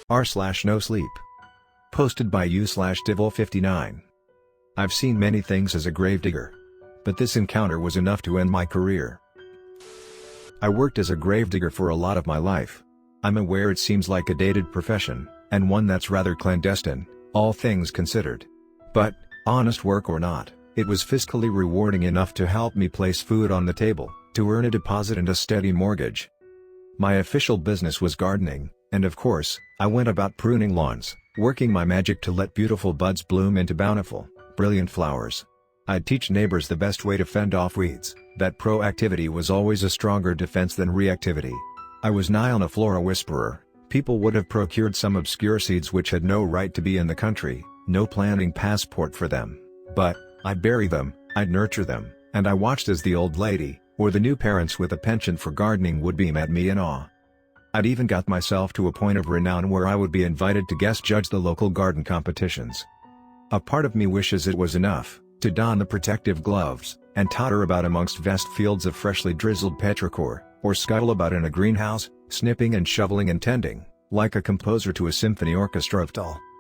r/Nosleep. Posted by u/Divil59. I've seen many things as a gravedigger. But this encounter was enough to end my career. I worked as a gravedigger for a lot of my life. I'm aware it seems like a dated profession, and one that's rather clandestine, all things considered. But, honest work or not, it was fiscally rewarding enough to help me place food on the table, to earn a deposit and a steady mortgage. My official business was gardening, and of course, I went about pruning lawns, working my magic to let beautiful buds bloom into bountiful, brilliant flowers. I'd teach neighbors the best way to fend off weeds, that proactivity was always a stronger defense than reactivity. I was nigh on a flora whisperer. People would have procured some obscure seeds which had no right to be in the country, no planting passport for them. But, I'd bury them, I'd nurture them, and I watched as the old lady, or the new parents with a penchant for gardening would beam at me in awe. I'd even got myself to a point of renown where I would be invited to guest judge the local garden competitions. A part of me wishes it was enough to don the protective gloves, and totter about amongst vast fields of freshly drizzled petrichor, or scuttle about in a greenhouse, snipping and shoveling and tending, like a composer to a symphony orchestra of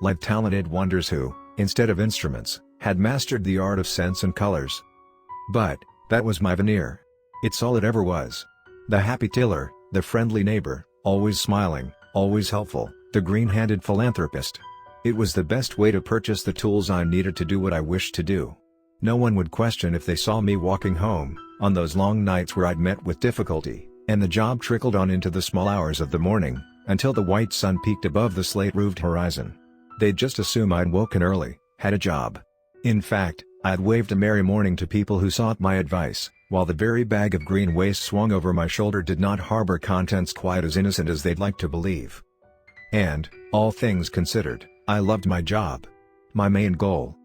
like talented wonders who, instead of instruments, had mastered the art of scents and colors. But, that was my veneer. It's all it ever was. The happy tiller, the friendly neighbor, always smiling, always helpful, the green-handed philanthropist. It was the best way to purchase the tools I needed to do what I wished to do. No one would question if they saw me walking home, on those long nights where I'd met with difficulty, and the job trickled on into the small hours of the morning, until the white sun peaked above the slate-roofed horizon. They'd just assume I'd woken early, had a job. In fact, I'd waved a merry morning to people who sought my advice, while the very bag of green waste swung over my shoulder did not harbor contents quite as innocent as they'd like to believe. And, all things considered, I loved my job. My main goal.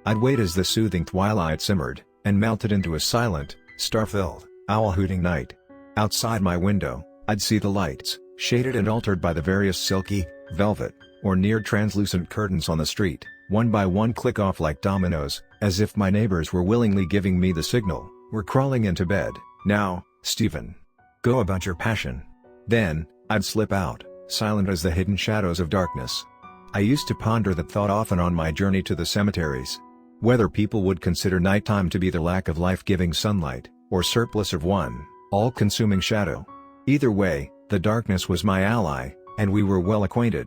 I'd wait as the soothing twilight simmered, and melted into a silent, star-filled, owl-hooting night. Outside my window, I'd see the lights, shaded and altered by the various silky, velvet, or near-translucent curtains on the street, one by one click off like dominoes, as if my neighbors were willingly giving me the signal, "We're crawling into bed, now, Stephen. Go about your passion." Then, I'd slip out, silent as the hidden shadows of darkness. I used to ponder that thought often on my journey to the cemeteries. Whether people would consider nighttime to be the lack of life-giving sunlight, or surplus of one, all-consuming shadow. Either way, the darkness was my ally, and we were well acquainted.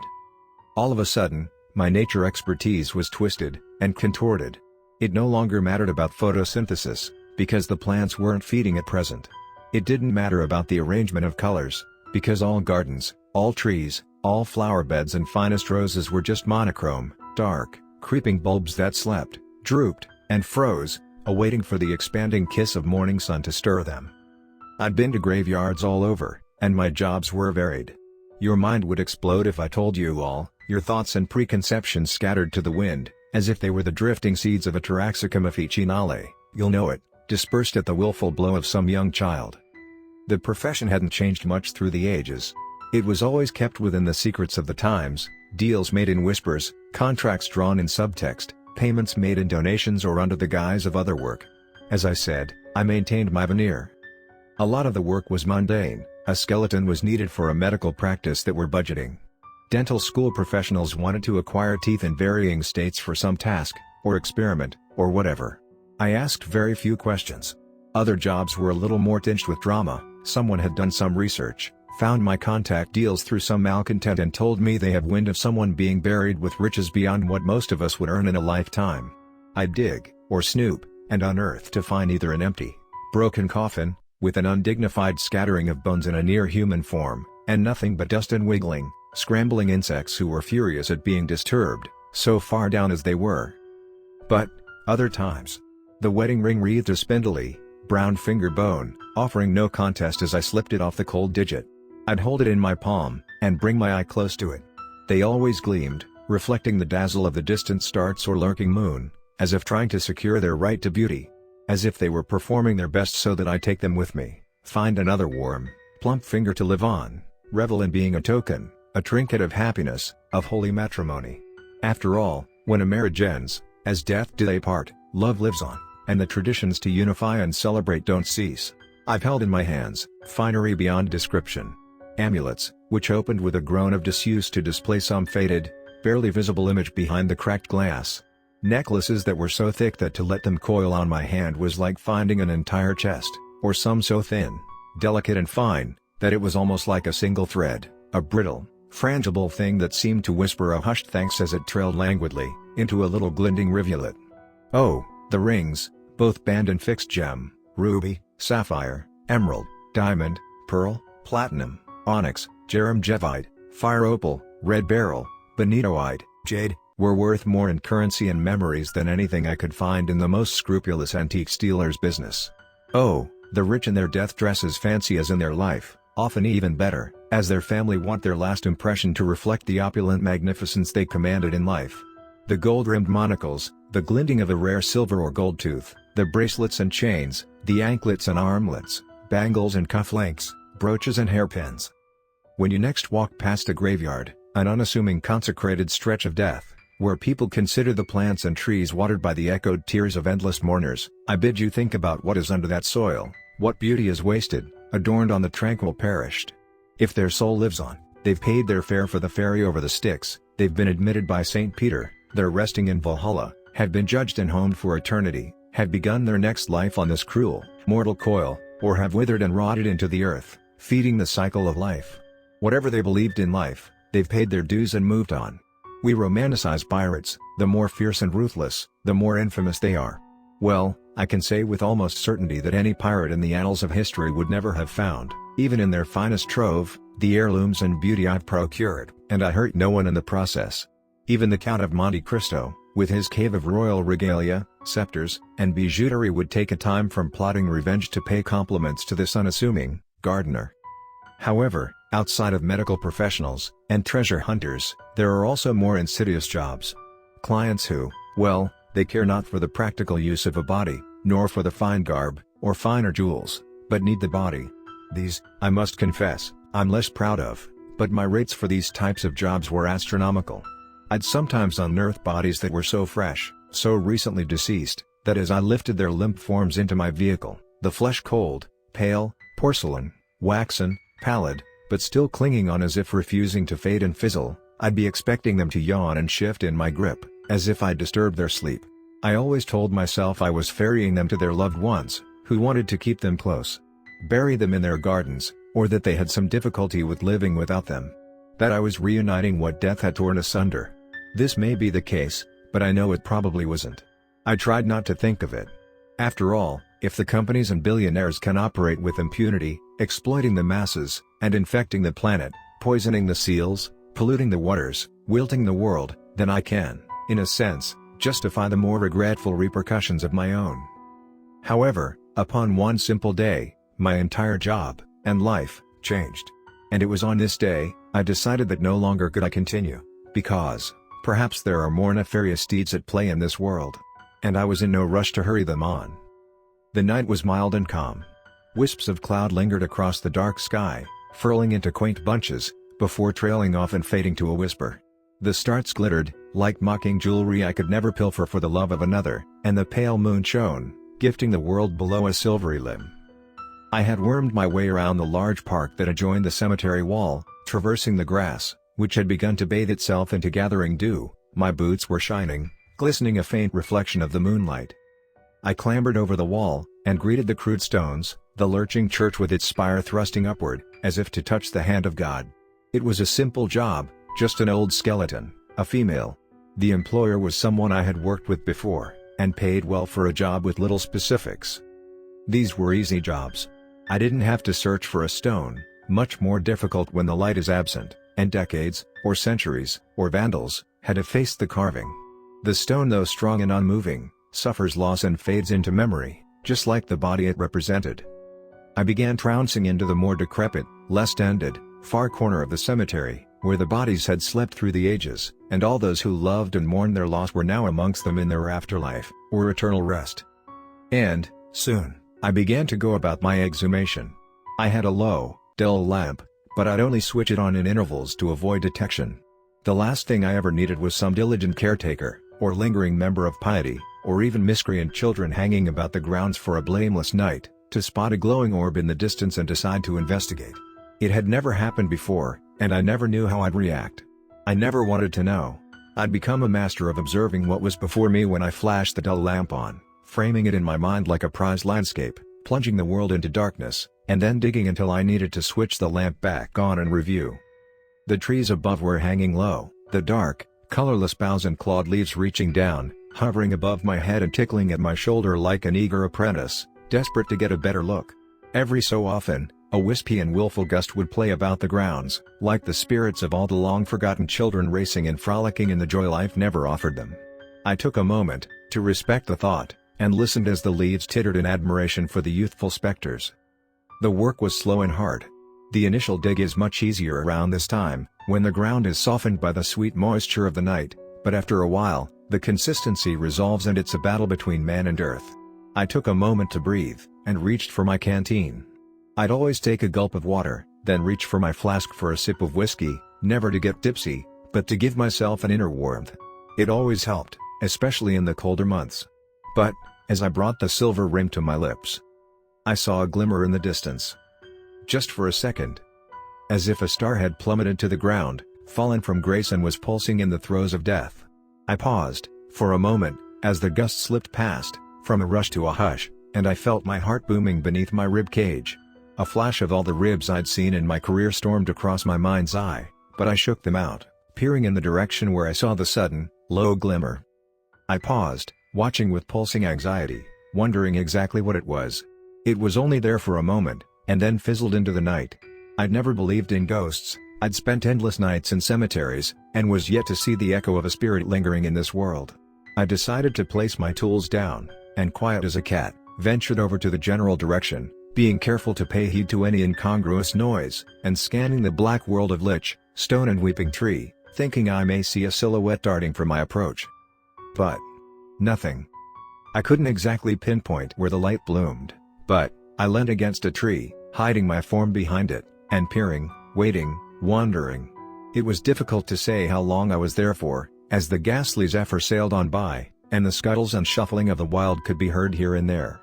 All of a sudden, my nature expertise was twisted, and contorted. It no longer mattered about photosynthesis, because the plants weren't feeding at present. It didn't matter about the arrangement of colors, because all gardens, all trees, all flower beds and finest roses were just monochrome, dark, creeping bulbs that slept, drooped, and froze, awaiting for the expanding kiss of morning sun to stir them. I'd been to graveyards all over, and my jobs were varied. Your mind would explode if I told you all, your thoughts and preconceptions scattered to the wind, as if they were the drifting seeds of a Taraxacum officinale, you'll know it, dispersed at the willful blow of some young child. The profession hadn't changed much through the ages. It was always kept within the secrets of the times, deals made in whispers, contracts drawn in subtext, payments made in donations or under the guise of other work. As I said, I maintained my veneer. A lot of the work was mundane. A skeleton was needed for a medical practice that we're budgeting. Dental school professionals wanted to acquire teeth in varying states for some task, or experiment, or whatever. I asked very few questions. Other jobs were a little more tinged with drama. Someone had done some research, found my contact deals through some malcontent and told me they have wind of someone being buried with riches beyond what most of us would earn in a lifetime. I'd dig, or snoop, and unearth to find either an empty, broken coffin, with an undignified scattering of bones in a near-human form, and nothing but dust and wiggling, scrambling insects who were furious at being disturbed, so far down as they were. But, other times, the wedding ring wreathed a spindly, brown finger bone, offering no contest as I slipped it off the cold digit. I'd hold it in my palm, and bring my eye close to it. They always gleamed, reflecting the dazzle of the distant stars or lurking moon, as if trying to secure their right to beauty. As if they were performing their best so that I take them with me, find another warm, plump finger to live on, revel in being a token, a trinket of happiness, of holy matrimony. After all, when a marriage ends, as death do they part, love lives on, and the traditions to unify and celebrate don't cease. I've held in my hands, finery beyond description. Amulets, which opened with a groan of disuse to display some faded, barely visible image behind the cracked glass. Necklaces that were so thick that to let them coil on my hand was like finding an entire chest, or some so thin, delicate and fine, that it was almost like a single thread, a brittle, frangible thing that seemed to whisper a hushed thanks as it trailed languidly into a little glinting rivulet. Oh, the rings, both band and fixed gem, ruby, sapphire, emerald, diamond, pearl, platinum, onyx, jerem-jevite, fire opal, red beryl, bonitoite, jade, were worth more in currency and memories than anything I could find in the most scrupulous antique dealer's business. Oh, the rich in their death dress as fancy as in their life, often even better, as their family want their last impression to reflect the opulent magnificence they commanded in life. The gold-rimmed monocles, the glinting of a rare silver or gold tooth, the bracelets and chains, the anklets and armlets, bangles and cufflinks, brooches and hairpins. When you next walk past a graveyard, an unassuming consecrated stretch of death, where people consider the plants and trees watered by the echoed tears of endless mourners, I bid you think about what is under that soil, what beauty is wasted, adorned on the tranquil perished. If their soul lives on, they've paid their fare for the ferry over the Styx, they've been admitted by St. Peter, they're resting in Valhalla, have been judged and homed for eternity, have begun their next life on this cruel, mortal coil, or have withered and rotted into the earth, feeding the cycle of life. Whatever they believed in life, they've paid their dues and moved on. We romanticize pirates, the more fierce and ruthless, the more infamous they are. Well, I can say with almost certainty that any pirate in the annals of history would never have found, even in their finest trove, the heirlooms and beauty I've procured, and I hurt no one in the process. Even the Count of Monte Cristo, with his cave of royal regalia, scepters, and bijouterie would take a time from plotting revenge to pay compliments to this unassuming gardener. However, outside of medical professionals and treasure hunters, there are also more insidious jobs. Clients who, well, they care not for the practical use of a body, nor for the fine garb, or finer jewels, but need the body. These, I must confess, I'm less proud of, but my rates for these types of jobs were astronomical. I'd sometimes unearth bodies that were so fresh, so recently deceased, that as I lifted their limp forms into my vehicle, the flesh cold, pale, porcelain, waxen, pallid, but still clinging on as if refusing to fade and fizzle, I'd be expecting them to yawn and shift in my grip, as if I'd disturbed their sleep. I always told myself I was ferrying them to their loved ones, who wanted to keep them close. Bury them in their gardens, or that they had some difficulty with living without them. That I was reuniting what death had torn asunder. This may be the case, but I know it probably wasn't. I tried not to think of it. After all, if the companies and billionaires can operate with impunity, exploiting the masses, and infecting the planet, poisoning the seals, polluting the waters, wilting the world, then I can, in a sense, justify the more regretful repercussions of my own. However, upon one simple day, my entire job, and life, changed. And it was on this day, I decided that no longer could I continue, because, perhaps there are more nefarious deeds at play in this world. And I was in no rush to hurry them on. The night was mild and calm. Wisps of cloud lingered across the dark sky, furling into quaint bunches, before trailing off and fading to a whisper. The stars glittered, like mocking jewelry I could never pilfer for the love of another, and the pale moon shone, gifting the world below a silvery limb. I had wormed my way around the large park that adjoined the cemetery wall, traversing the grass, which had begun to bathe itself into gathering dew. My boots were shining, glistening a faint reflection of the moonlight. I clambered over the wall, and greeted the crude stones, the lurching church with its spire thrusting upward, as if to touch the hand of God. It was a simple job, just an old skeleton, a female. The employer was someone I had worked with before, and paid well for a job with little specifics. These were easy jobs. I didn't have to search for a stone, much more difficult when the light is absent, and decades, or centuries, or vandals, had effaced the carving. The stone, though strong and unmoving, suffers loss and fades into memory, just like the body it represented. I began trouncing into the more decrepit, less tended, far corner of the cemetery, where the bodies had slept through the ages, and all those who loved and mourned their loss were now amongst them in their afterlife, or eternal rest. And, soon, I began to go about my exhumation. I had a low, dull lamp, but I'd only switch it on in intervals to avoid detection. The last thing I ever needed was some diligent caretaker, or lingering member of piety, or even miscreant children hanging about the grounds for a blameless night, to spot a glowing orb in the distance and decide to investigate. It had never happened before, and I never knew how I'd react. I never wanted to know. I'd become a master of observing what was before me when I flashed the dull lamp on, framing it in my mind like a prized landscape, plunging the world into darkness, and then digging until I needed to switch the lamp back on and review. The trees above were hanging low, the dark, colorless boughs and clawed leaves reaching down, hovering above my head and tickling at my shoulder like an eager apprentice, desperate to get a better look. Every so often, a wispy and willful gust would play about the grounds, like the spirits of all the long-forgotten children racing and frolicking in the joy life never offered them. I took a moment, to respect the thought, and listened as the leaves tittered in admiration for the youthful specters. The work was slow and hard. The initial dig is much easier around this time, when the ground is softened by the sweet moisture of the night, but after a while, the consistency resolves and it's a battle between man and earth. I took a moment to breathe, and reached for my canteen. I'd always take a gulp of water, then reach for my flask for a sip of whiskey, never to get tipsy, but to give myself an inner warmth. It always helped, especially in the colder months. But, as I brought the silver rim to my lips, I saw a glimmer in the distance. Just for a second. As if a star had plummeted to the ground, fallen from grace and was pulsing in the throes of death. I paused, for a moment, as the gust slipped past, from a rush to a hush, and I felt my heart booming beneath my rib cage. A flash of all the ribs I'd seen in my career stormed across my mind's eye, but I shook them out, peering in the direction where I saw the sudden, low glimmer. I paused, watching with pulsing anxiety, wondering exactly what it was. It was only there for a moment, and then fizzled into the night. I'd never believed in ghosts, I'd spent endless nights in cemeteries, and was yet to see the echo of a spirit lingering in this world. I decided to place my tools down, and quiet as a cat, ventured over to the general direction, being careful to pay heed to any incongruous noise, and scanning the black world of lich, stone and weeping tree, thinking I may see a silhouette darting from my approach. But nothing. I couldn't exactly pinpoint where the light bloomed, but I leant against a tree, hiding my form behind it, and peering, waiting, wondering. It was difficult to say how long I was there for, as the ghastly zephyr sailed on by, and the scuttles and shuffling of the wild could be heard here and there.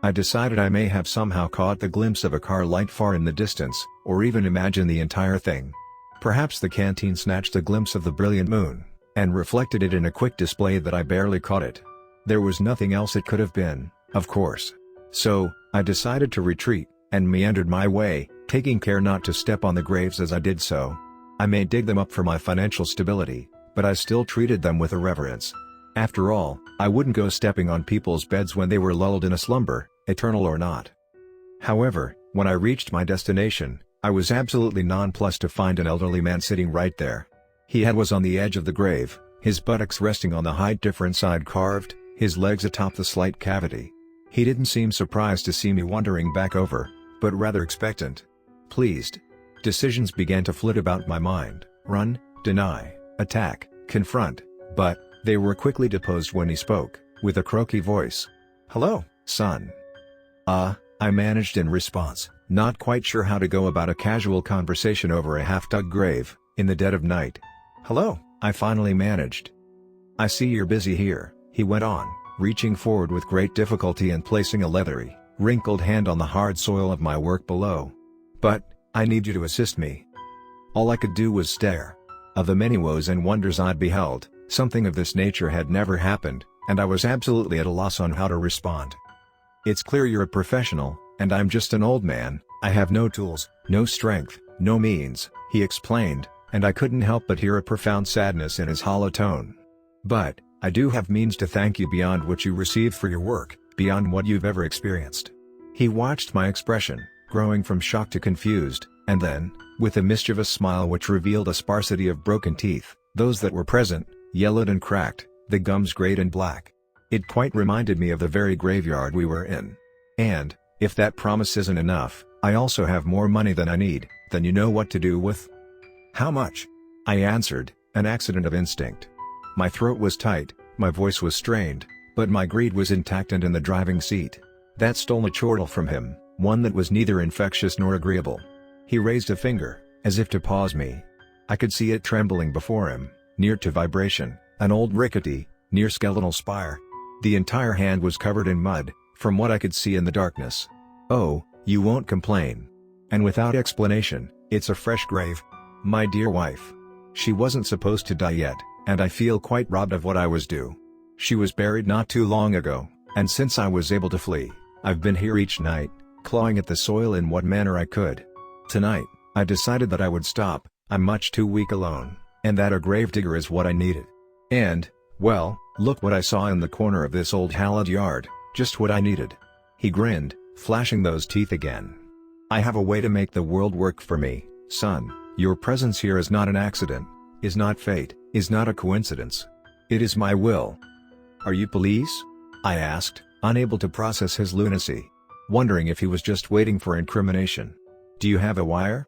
I decided I may have somehow caught the glimpse of a car light far in the distance, or even imagined the entire thing. Perhaps the canteen snatched a glimpse of the brilliant moon, and reflected it in a quick display that I barely caught it. There was nothing else it could have been, of course. So, I decided to retreat, and meandered my way, taking care not to step on the graves as I did so. I may dig them up for my financial stability, but I still treated them with irreverence. After all, I wouldn't go stepping on people's beds when they were lulled in a slumber, eternal or not. However, when I reached my destination, I was absolutely nonplussed to find an elderly man sitting right there. He was on the edge of the grave, his buttocks resting on the height difference I'd carved, his legs atop the slight cavity. He didn't seem surprised to see me wandering back over, but rather expectant. Pleased. Decisions began to flit about my mind: run, deny, attack, confront, but they were quickly deposed when he spoke, with a croaky voice. "Hello, son." I managed in response, not quite sure how to go about a casual conversation over a half-dug grave, in the dead of night. "Hello," I finally managed. "I see you're busy here," he went on, reaching forward with great difficulty and placing a leathery, wrinkled hand on the hard soil of my work below. "But I need you to assist me." All I could do was stare. Of the many woes and wonders I'd beheld, something of this nature had never happened, and I was absolutely at a loss on how to respond. "It's clear you're a professional, and I'm just an old man. I have no tools, no strength, no means," he explained, and I couldn't help but hear a profound sadness in his hollow tone. "But I do have means to thank you beyond what you received for your work, beyond what you've ever experienced." He watched my expression, growing from shock to confused, and then, with a mischievous smile which revealed a sparsity of broken teeth, those that were present, yellowed and cracked, the gums grayed and black. It quite reminded me of the very graveyard we were in. "And, if that promise isn't enough, I also have more money than I need, than you know what to do with." "How much?" I answered, an accident of instinct. My throat was tight, my voice was strained, but my greed was intact and in the driving seat. That stole a chortle from him, one that was neither infectious nor agreeable. He raised a finger, as if to pause me. I could see it trembling before him, near to vibration, an old rickety, near-skeletal spire. The entire hand was covered in mud, from what I could see in the darkness. "Oh, you won't complain. and without explanation, it's a fresh grave. My dear wife. She wasn't supposed to die yet, and I feel quite robbed of what I was due. She was buried not too long ago, and since I was able to flee, I've been here each night, clawing at the soil in what manner I could. Tonight, I decided that I would stop. I'm much too weak alone, and that a gravedigger is what I needed. And, well, look what I saw in the corner of this old hallowed yard, just what I needed. He grinned, flashing those teeth again. I have a way to make the world work for me, son. Your presence here is not an accident, is not fate, is not a coincidence. It is my will. Are you police? I asked, unable to process his lunacy, wondering if he was just waiting for incrimination. Do you have a wire?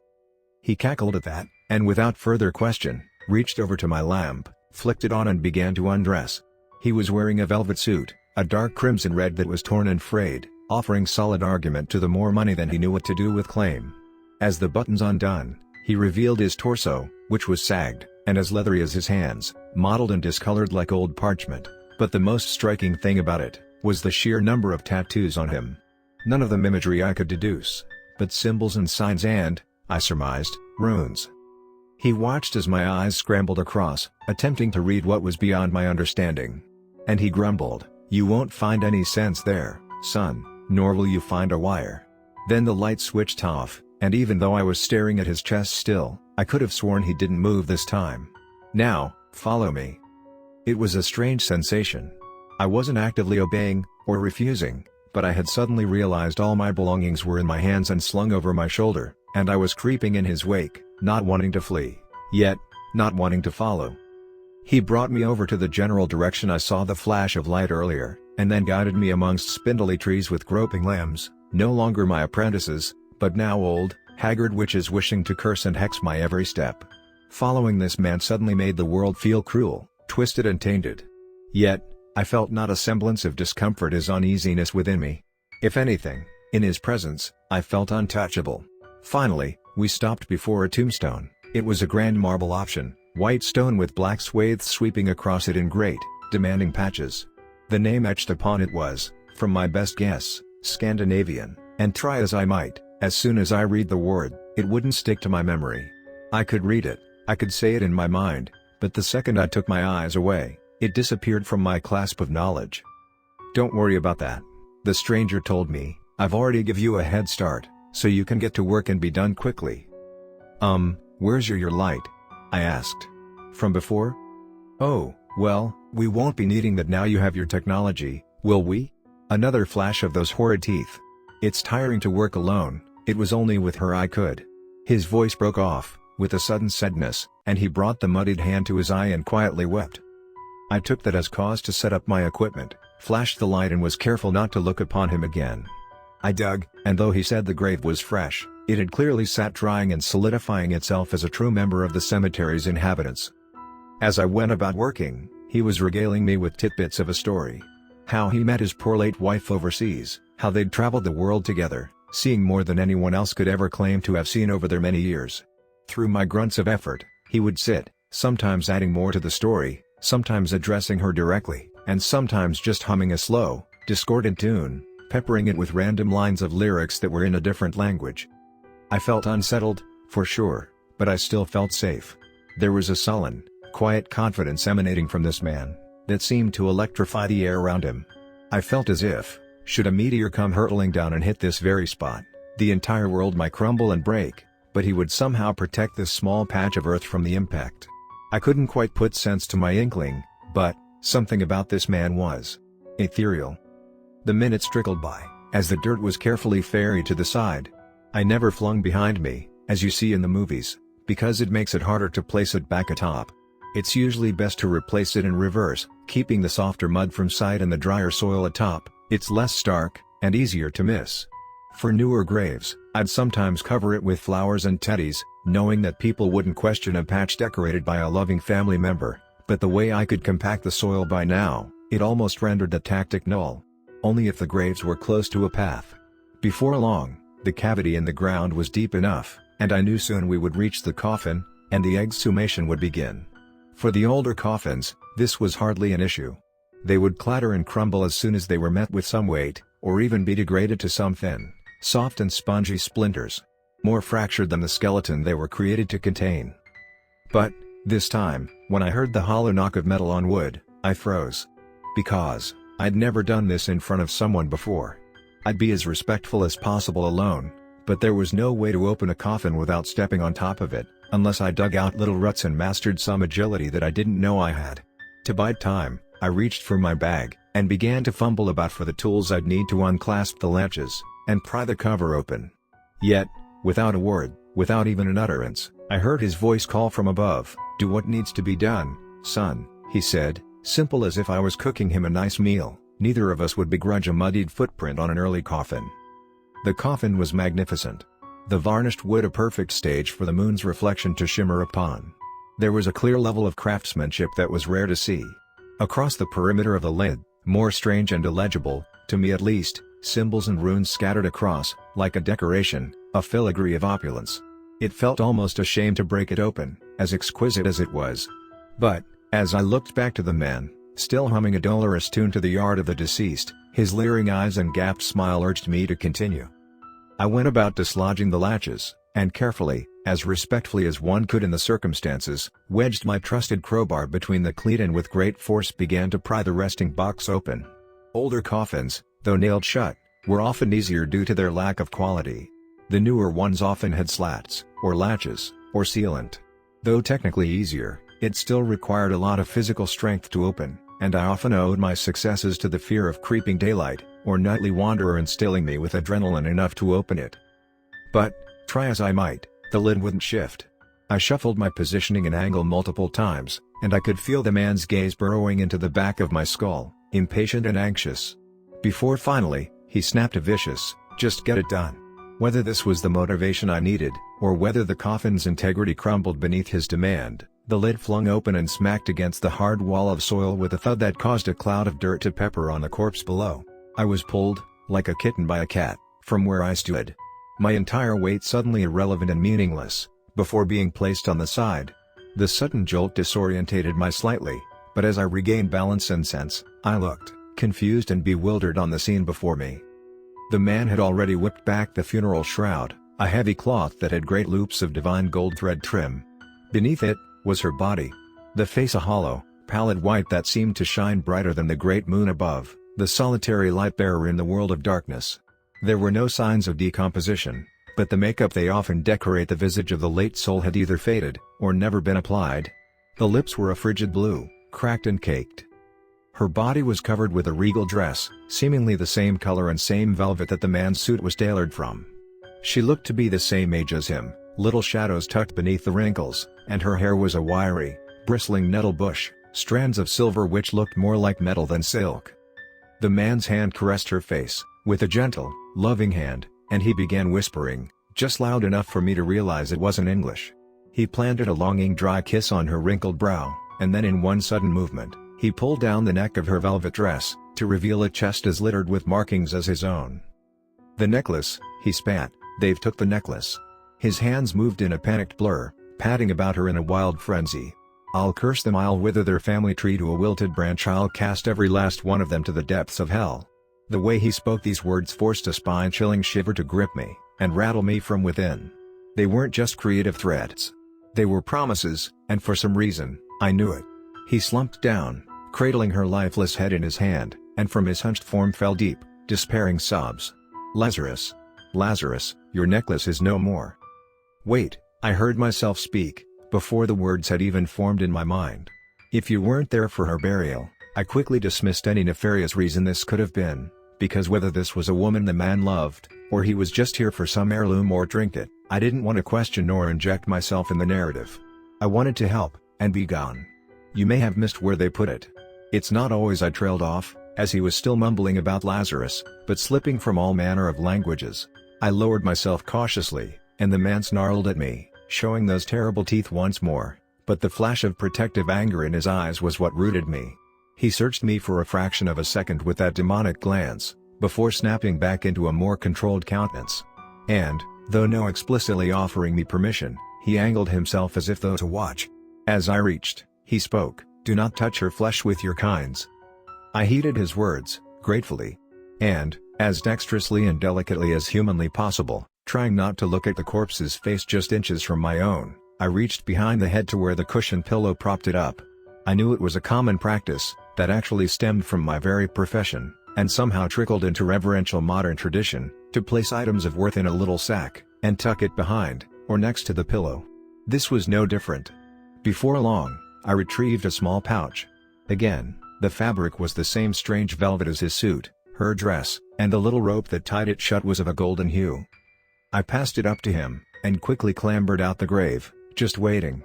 He cackled at that, and without further question, reached over to my lamp, flicked it on and began to undress. He was wearing a velvet suit, a dark crimson red that was torn and frayed, offering solid argument to the more money than he knew what to do with claim. As the buttons undone, he revealed his torso, which was sagged, and as leathery as his hands, mottled and discolored like old parchment. But the most striking thing about it, was the sheer number of tattoos on him. None of them imagery I could deduce, but symbols and signs and, I surmised, runes. He watched as my eyes scrambled across, attempting to read what was beyond my understanding. And he grumbled, "You won't find any sense there, son, nor will you find a wire." Then the light switched off, and even though I was staring at his chest still, I could have sworn he didn't move this time. "Now, follow me." It was a strange sensation. I wasn't actively obeying, or refusing, but I had suddenly realized all my belongings were in my hands and slung over my shoulder, and I was creeping in his wake, not wanting to flee, yet, not wanting to follow. He brought me over to the general direction I saw the flash of light earlier, and then guided me amongst spindly trees with groping limbs, no longer my apprentices, but now old, haggard witches wishing to curse and hex my every step. Following this man suddenly made the world feel cruel, twisted and tainted. Yet, I felt not a semblance of discomfort as uneasiness within me. If anything, in his presence, I felt untouchable. Finally, we stopped before a tombstone. It was a grand marble option, white stone with black swathes sweeping across it in great, demanding patches. The name etched upon it was, from my best guess, Scandinavian, and try as I might, as soon as I read the word, it wouldn't stick to my memory. I could read it, I could say it in my mind, but the second I took my eyes away, it disappeared from my clasp of knowledge. "Don't worry about that," the stranger told me, "I've already give you a head start, so you can get to work and be done quickly." Where's your light?" I asked. "From before?" "Oh, well, we won't be needing that now you have your technology, will we?" Another flash of those horrid teeth. "It's tiring to work alone, it was only with her I could." His voice broke off, with a sudden sadness, and he brought the muddied hand to his eye and quietly wept. I took that as cause to set up my equipment, flashed the light and was careful not to look upon him again. I dug, and though he said the grave was fresh, it had clearly sat drying and solidifying itself as a true member of the cemetery's inhabitants. As I went about working, he was regaling me with tidbits of a story. How he met his poor late wife overseas, how they'd traveled the world together, seeing more than anyone else could ever claim to have seen over their many years. Through my grunts of effort, he would sit, sometimes adding more to the story, sometimes addressing her directly, and sometimes just humming a slow, discordant tune, peppering it with random lines of lyrics that were in a different language. I felt unsettled, for sure, but I still felt safe. There was a sullen, quiet confidence emanating from this man, that seemed to electrify the air around him. I felt as if, should a meteor come hurtling down and hit this very spot, the entire world might crumble and break, but he would somehow protect this small patch of earth from the impact. I couldn't quite put sense to my inkling, but, something about this man was ethereal. The minutes trickled by, as the dirt was carefully ferried to the side. I never flung behind me, as you see in the movies, because it makes it harder to place it back atop. It's usually best to replace it in reverse, keeping the softer mud from sight and the drier soil atop. It's less stark, and easier to miss. For newer graves, I'd sometimes cover it with flowers and teddies, knowing that people wouldn't question a patch decorated by a loving family member, but the way I could compact the soil by now, it almost rendered the tactic null. Only if the graves were close to a path. Before long, the cavity in the ground was deep enough, and I knew soon we would reach the coffin, and the exhumation would begin. For the older coffins, this was hardly an issue. They would clatter and crumble as soon as they were met with some weight, or even be degraded to some thin, soft and spongy splinters. more fractured than the skeleton they were created to contain. But, this time, when I heard the hollow knock of metal on wood, I froze. Because, I'd never done this in front of someone before. I'd be as respectful as possible alone, but there was no way to open a coffin without stepping on top of it, unless I dug out little ruts and mastered some agility that I didn't know I had. To bide time, I reached for my bag, and began to fumble about for the tools I'd need to unclasp the latches, and pry the cover open. Yet, without a word, without even an utterance, I heard his voice call from above, "Do what needs to be done, son," he said, simple as if I was cooking him a nice meal. Neither of us would begrudge a muddied footprint on an early coffin. The coffin was magnificent. The varnished wood a perfect stage for the moon's reflection to shimmer upon. There was a clear level of craftsmanship that was rare to see. Across the perimeter of the lid, more strange and illegible, to me at least, symbols and runes scattered across, like a decoration, a filigree of opulence. It felt almost a shame to break it open, as exquisite as it was. But, as I looked back to the man, still humming a dolorous tune to the yard of the deceased, his leering eyes and gapped smile urged me to continue. I went about dislodging the latches, and carefully, as respectfully as one could in the circumstances, wedged my trusted crowbar between the cleat and with great force began to pry the resting box open. Older coffins, though nailed shut, were often easier due to their lack of quality. The newer ones often had slats, or latches, or sealant. Though technically easier, it still required a lot of physical strength to open, and I often owed my successes to the fear of creeping daylight, or nightly wanderer instilling me with adrenaline enough to open it. But, try as I might, the lid wouldn't shift. I shuffled my positioning and angle multiple times, and I could feel the man's gaze burrowing into the back of my skull, impatient and anxious. Before finally, he snapped a vicious, "Just get it done." Whether this was the motivation I needed, or whether the coffin's integrity crumbled beneath his demand, the lid flung open and smacked against the hard wall of soil with a thud that caused a cloud of dirt to pepper on the corpse below. I was pulled, like a kitten by a cat, from where I stood. My entire weight suddenly irrelevant and meaningless, before being placed on the side. The sudden jolt disorientated me slightly, but as I regained balance and sense, I looked, confused and bewildered on the scene before me. The man had already whipped back the funeral shroud, a heavy cloth that had great loops of divine gold thread trim. Beneath it, was her body. The face a hollow, pallid white that seemed to shine brighter than the great moon above, the solitary light-bearer in the world of darkness. There were no signs of decomposition, but the makeup they often decorate the visage of the late soul had either faded, or never been applied. The lips were a frigid blue, cracked and caked. Her body was covered with a regal dress, seemingly the same color and same velvet that the man's suit was tailored from. She looked to be the same age as him, little shadows tucked beneath the wrinkles, and her hair was a wiry, bristling nettle bush, strands of silver which looked more like metal than silk. The man's hand caressed her face, with a gentle, loving hand, and he began whispering, just loud enough for me to realize it wasn't English. He planted a longing dry kiss on her wrinkled brow, and then in one sudden movement, he pulled down the neck of her velvet dress, to reveal a chest as littered with markings as his own. "The necklace," he spat, "they've took the necklace." His hands moved in a panicked blur, patting about her in a wild frenzy. "I'll curse them, I'll wither their family tree to a wilted branch, I'll cast every last one of them to the depths of hell." The way he spoke these words forced a spine-chilling shiver to grip me, and rattle me from within. They weren't just creative threats. They were promises, and for some reason, I knew it. He slumped down, cradling her lifeless head in his hand, and from his hunched form fell deep, despairing sobs. "Lazarus! Lazarus, your necklace is no more." "Wait," I heard myself speak, before the words had even formed in my mind. "If you weren't there for her burial," I quickly dismissed any nefarious reason this could have been, because whether this was a woman the man loved, or he was just here for some heirloom or trinket, I didn't want to question nor inject myself in the narrative. I wanted to help, and be gone. "You may have missed where they put it. It's not always," I trailed off, as he was still mumbling about Lazarus, but slipping from all manner of languages. I lowered myself cautiously, and the man snarled at me, showing those terrible teeth once more, but the flash of protective anger in his eyes was what rooted me. He searched me for a fraction of a second with that demonic glance, before snapping back into a more controlled countenance. And, though no explicitly offering me permission, he angled himself as if though to watch. As I reached, he spoke, "Do not touch her flesh with your kinds." I heeded his words, gratefully. And, as dexterously and delicately as humanly possible, Trying not to look at the corpse's face just inches from my own, I reached behind the head to where the cushioned pillow propped it up. I knew it was a common practice, that actually stemmed from my very profession, and somehow trickled into reverential modern tradition, to place items of worth in a little sack, and tuck it behind, or next to the pillow. This was no different. Before long, I retrieved a small pouch. Again, the fabric was the same strange velvet as his suit, her dress, and the little rope that tied it shut was of a golden hue. I passed it up to him, and quickly clambered out the grave, just waiting.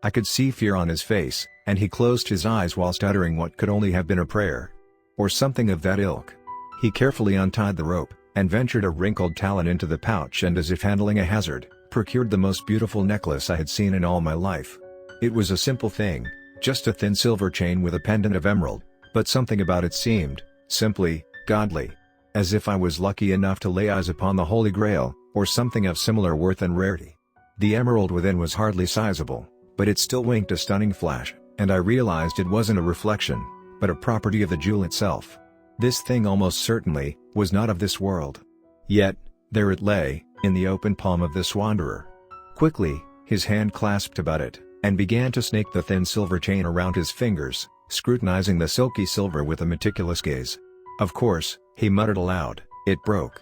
I could see fear on his face, and he closed his eyes whilst uttering what could only have been a prayer. Or something of that ilk. He carefully untied the rope, and ventured a wrinkled talon into the pouch and, as if handling a hazard, procured the most beautiful necklace I had seen in all my life. It was a simple thing, just a thin silver chain with a pendant of emerald, but something about it seemed, simply, godly. As if I was lucky enough to lay eyes upon the Holy Grail, or something of similar worth and rarity. The emerald within was hardly sizable, but it still winked a stunning flash, and I realized it wasn't a reflection, but a property of the jewel itself. This thing almost certainly was not of this world. Yet, there it lay, in the open palm of this wanderer. Quickly, his hand clasped about it, and began to snake the thin silver chain around his fingers, scrutinizing the silky silver with a meticulous gaze. Of course, he muttered aloud, "It broke."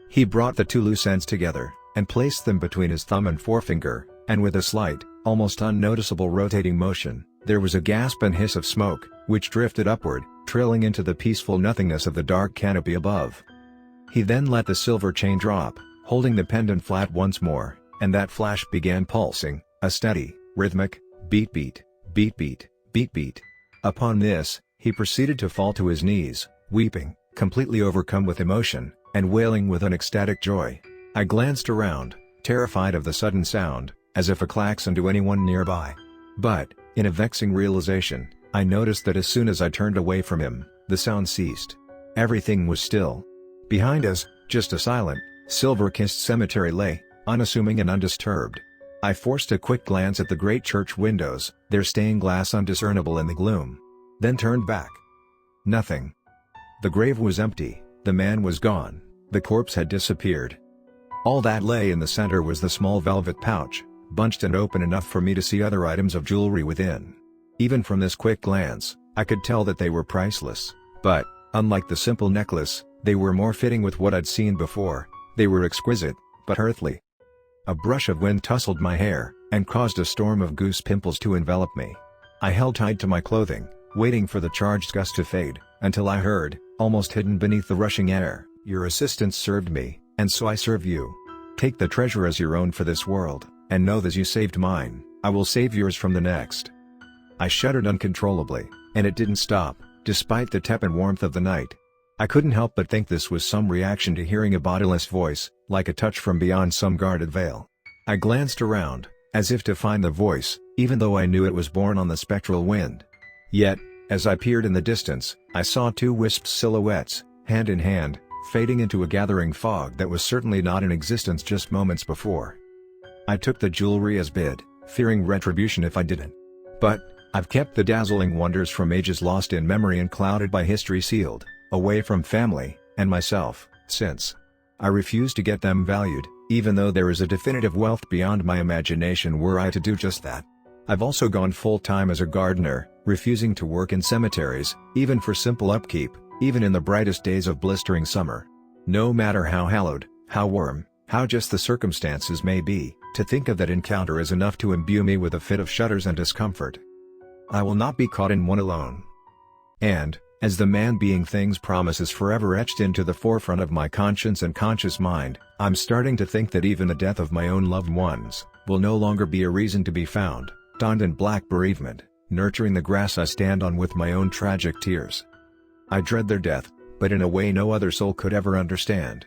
He brought the two loose ends together, and placed them between his thumb and forefinger, and with a slight, almost unnoticeable rotating motion, there was a gasp and hiss of smoke, which drifted upward, trailing into the peaceful nothingness of the dark canopy above. He then let the silver chain drop, holding the pendant flat once more, and that flash began pulsing, a steady, rhythmic, beat beat, beat beat, beat beat. Upon this, he proceeded to fall to his knees, weeping, completely overcome with emotion, and wailing with an ecstatic joy. I glanced around, terrified of the sudden sound, as if a klaxon to anyone nearby. But, in a vexing realization, I noticed that as soon as I turned away from him, the sound ceased. Everything was still. Behind us, just a silent, silver-kissed cemetery lay, unassuming and undisturbed. I forced a quick glance at the great church windows, their stained glass undiscernible in the gloom. Then turned back. Nothing. The grave was empty, the man was gone, the corpse had disappeared. All that lay in the center was the small velvet pouch, bunched and open enough for me to see other items of jewelry within. Even from this quick glance, I could tell that they were priceless, but, unlike the simple necklace, they were more fitting with what I'd seen before. They were exquisite, but earthly. A brush of wind tousled my hair, and caused a storm of goose pimples to envelop me. I held tight to my clothing, waiting for the charged gust to fade, until I heard, almost hidden beneath the rushing air, "Your assistance served me, and so I serve you. Take the treasure as your own for this world, and know that as you saved mine, I will save yours from the next." I shuddered uncontrollably, and it didn't stop, despite the tepid warmth of the night. I couldn't help but think this was some reaction to hearing a bodiless voice, like a touch from beyond some guarded veil. I glanced around, as if to find the voice, even though I knew it was borne on the spectral wind. Yet, as I peered in the distance, I saw two Wisps' silhouettes, hand in hand, fading into a gathering fog that was certainly not in existence just moments before. I took the jewelry as bid, fearing retribution if I didn't. But, I've kept the dazzling wonders from ages lost in memory and clouded by history sealed, away from family, and myself, since. I refuse to get them valued, even though there is a definitive wealth beyond my imagination were I to do just that. I've also gone full-time as a gardener, refusing to work in cemeteries, even for simple upkeep, even in the brightest days of blistering summer. No matter how hallowed, how warm, how just the circumstances may be, to think of that encounter is enough to imbue me with a fit of shudders and discomfort. I will not be caught in one alone. And, as the man-being thing's promise is forever etched into the forefront of my conscience and conscious mind, I'm starting to think that even the death of my own loved ones will no longer be a reason to be found, donned in black bereavement, nurturing the grass I stand on with my own tragic tears. I dread their death, but in a way no other soul could ever understand.